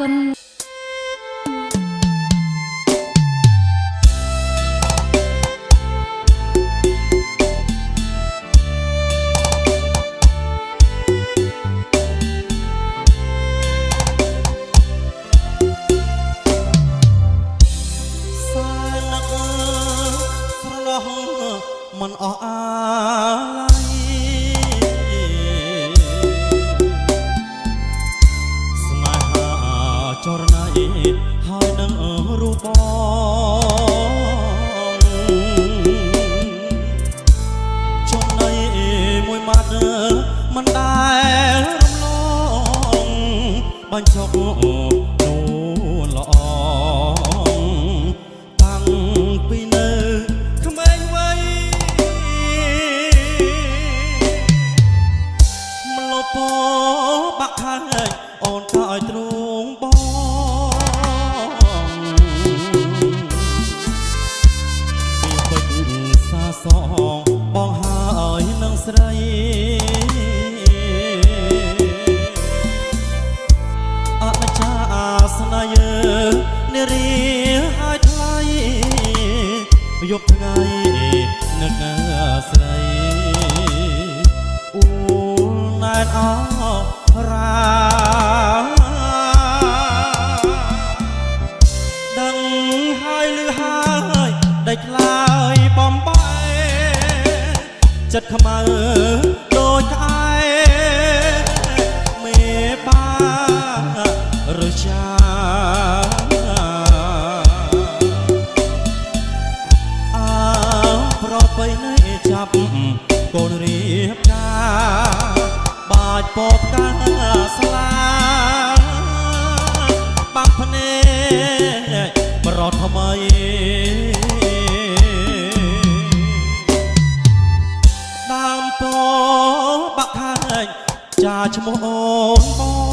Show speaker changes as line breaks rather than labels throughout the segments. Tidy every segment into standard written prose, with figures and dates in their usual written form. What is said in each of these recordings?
ម្ ពបាក់ខាយអូនក៏ឲ្យទ្រូងបងពីពេញសាសងបងហើយនឹងស្រីអនិច្ចាស្នេហ៍យើងនារីហើយថ្លៃយប់ថ្ងៃនឹកស្រីអូនណែនអរាដឹងហើយលឺហើយដេចឡើយបំបែចិត្តខ្មៅដូចក្អែមេបារចាប្របីនៃចាប់កូនរៀបការបាច់ពពកាស្លាបាំងភ្នែកប្រត់ថ្មីដើមពោបាក់ខាញចាឈ្មោះអូនបង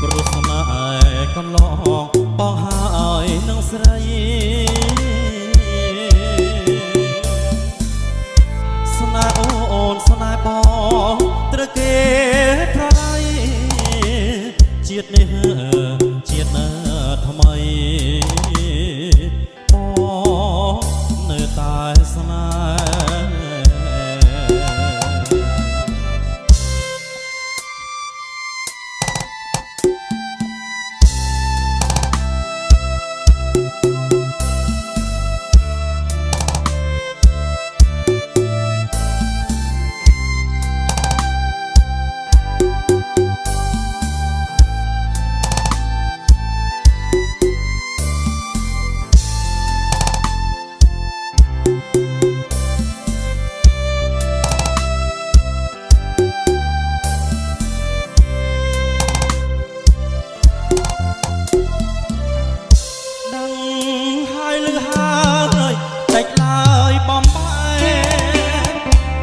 ព្រោះស្នេហ៍កន្លងបងហើយនឹងស្រីស្នេហ៍អូនស្នេហ៍បងត្រូវគេប្រឡ័យជាតិនេះជាតិណាថ្មីបងនៅតែស្នេហ៍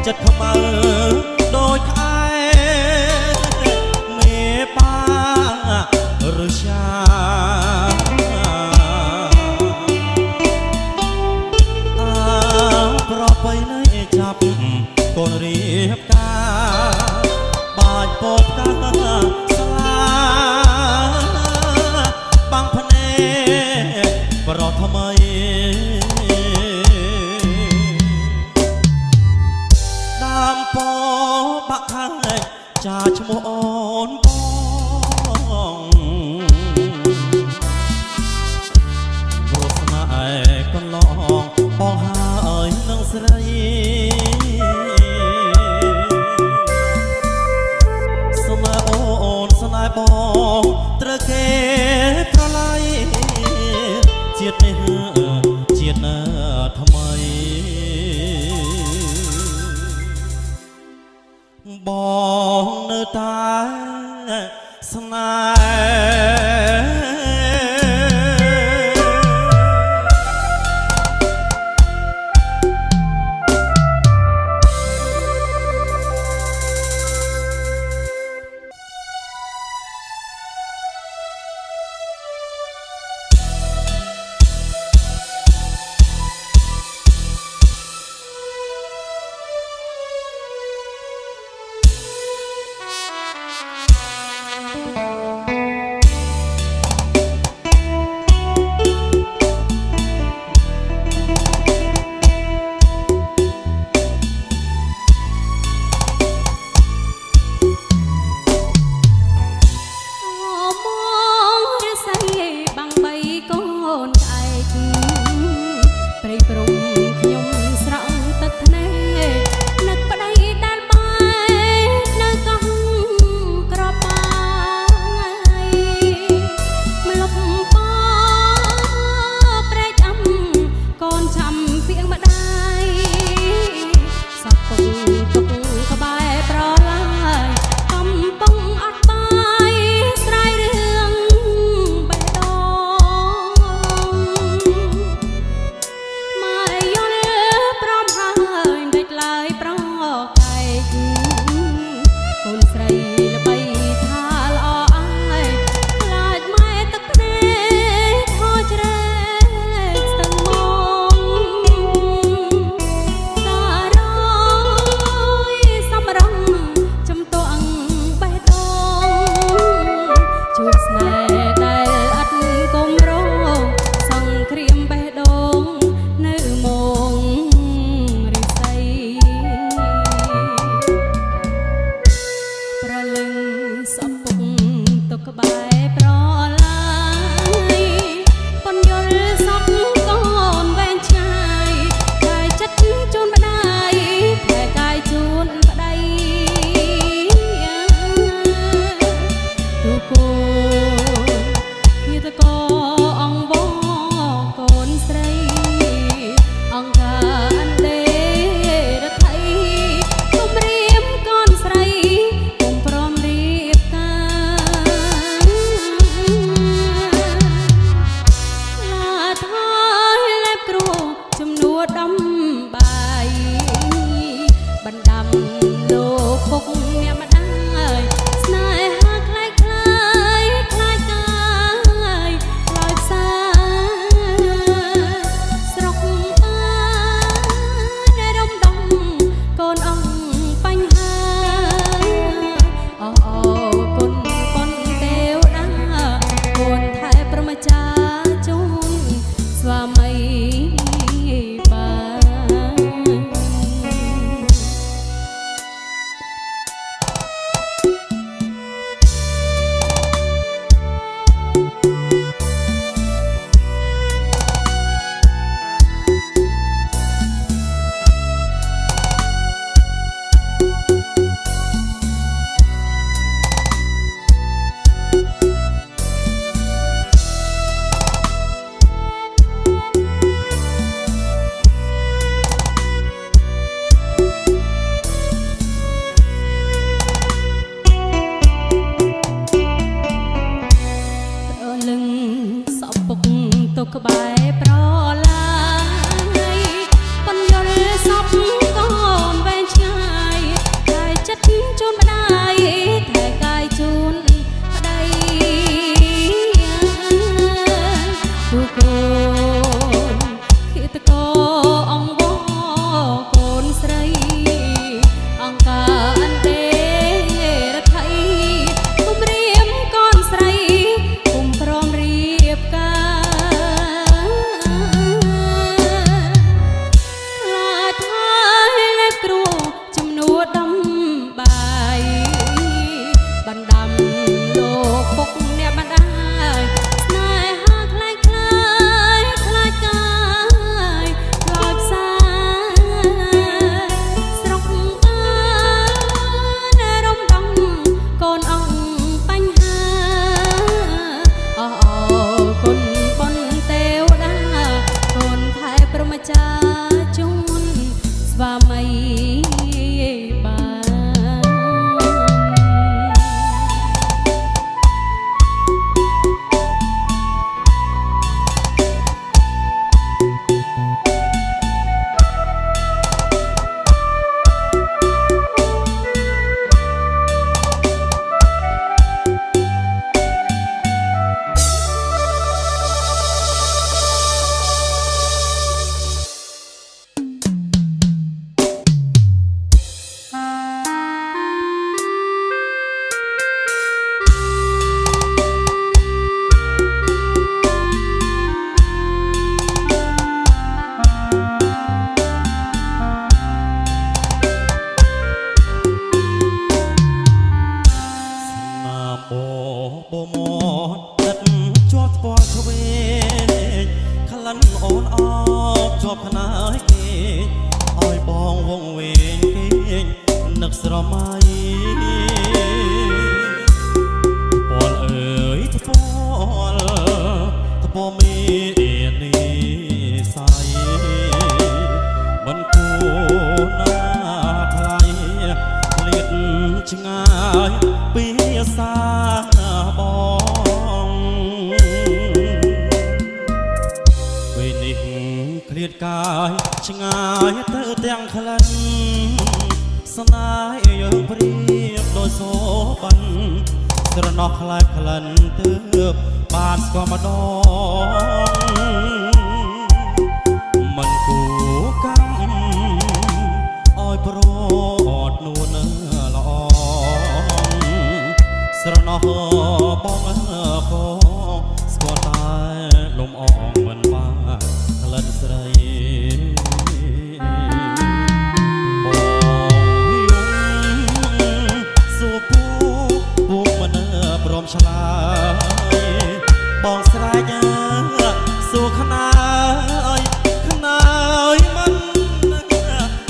ចិត្តខ្មៅដូចក្អែមេបារចាប្របីនៃចាប់កូនរៀបការបាច់ពពកាស្លាបាំងភ្នែកប្រត់ថ្មីពោបាក់ខាញចាឈ្មោះអូនបងព្រោះស្នេហ៍កន្លងបងហើយនឹងស្រីស្នេហ៍អូនស្នេហ៍បងត្រូវគេប្រឡ័យជាតិនេះជាតិណាថ្មីបងនៅតែស្នេហ៍ នឹកស្រមៃពលអើយថ្ពមីនេះសាយមិនគួរណាថ្លៃលៀតឆ្ងាយពីសាបងពេលនេះឃ្លាតកាយឆ្ងាយទៅទាំងក្លិនស្នេហ៍យើងព្រៀបដោយសូបានស្រណោះខ្លែកក្លិនទើបបានស្គាល់ម្ដងមិនគួរកម្មឲ្យប្រត់នួនល្អស្រណោះបងក៏ស្គាល់តែលំអងមិនបានក្លិនស្រីឆ្លើយបងស្រែកសួរខ្នើយមិន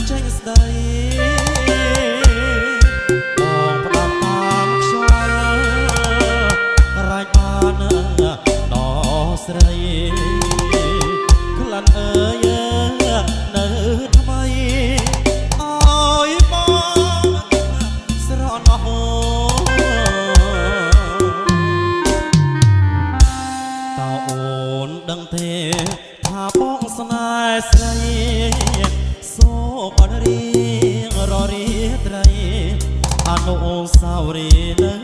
ចេញស្ដីបងផ្ដាំតាមខ្យល់រាយបានដល់ស្រីក្លិនអើយនៅថ្មីអើយបងស្រណោះដឹងទេថាបងស្នេហ៍ស្រីសូបនរៀងររីត្រីអនុស្សាវរីយ៍នៅ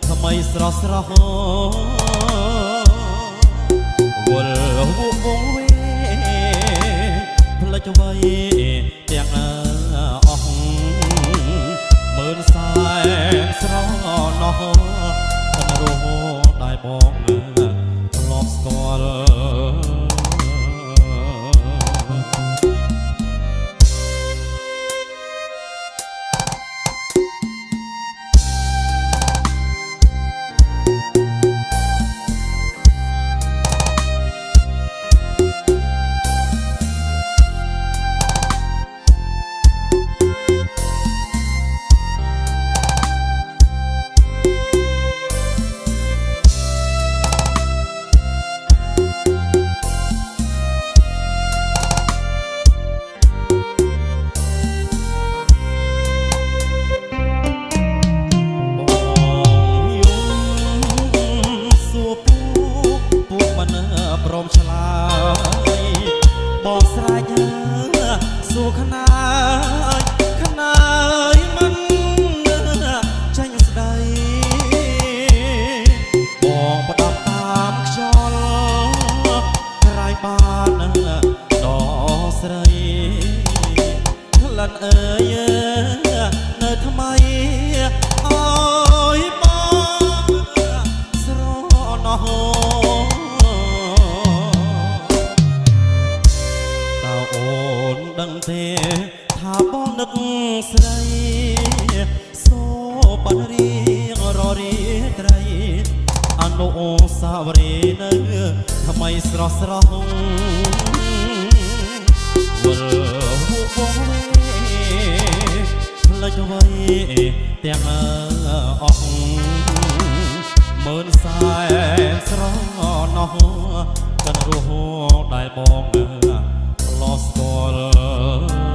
ថ្មីស្រស់ស្រស់វល់វងវេផ្លេចໄວទាំងអស់មើលសែនស្រណោះthânរស់ដែលបងធ្លាប់ស្គាល់ព្រមឆ្លើយបងស្រែកសួរខ្នើយមិនចេញស្ដីបងផ្ដាំតាមខ្យល់ក្រៃបានដល់ស្រីក្លិនអើយនៅថ្មីអើយបងស្រណោះដឹងទេថាបងនឹកស្រីសូបានរៀងររីត្រីអនុស្សាវរីយ៍នៅថ្មីស្រស់ស្រស់វល់វងវេផ្លេចໄວទាំងអស់មើលសែនស្រណោះកាន់រស់ដែលបងធ្លាប់ស្គាល់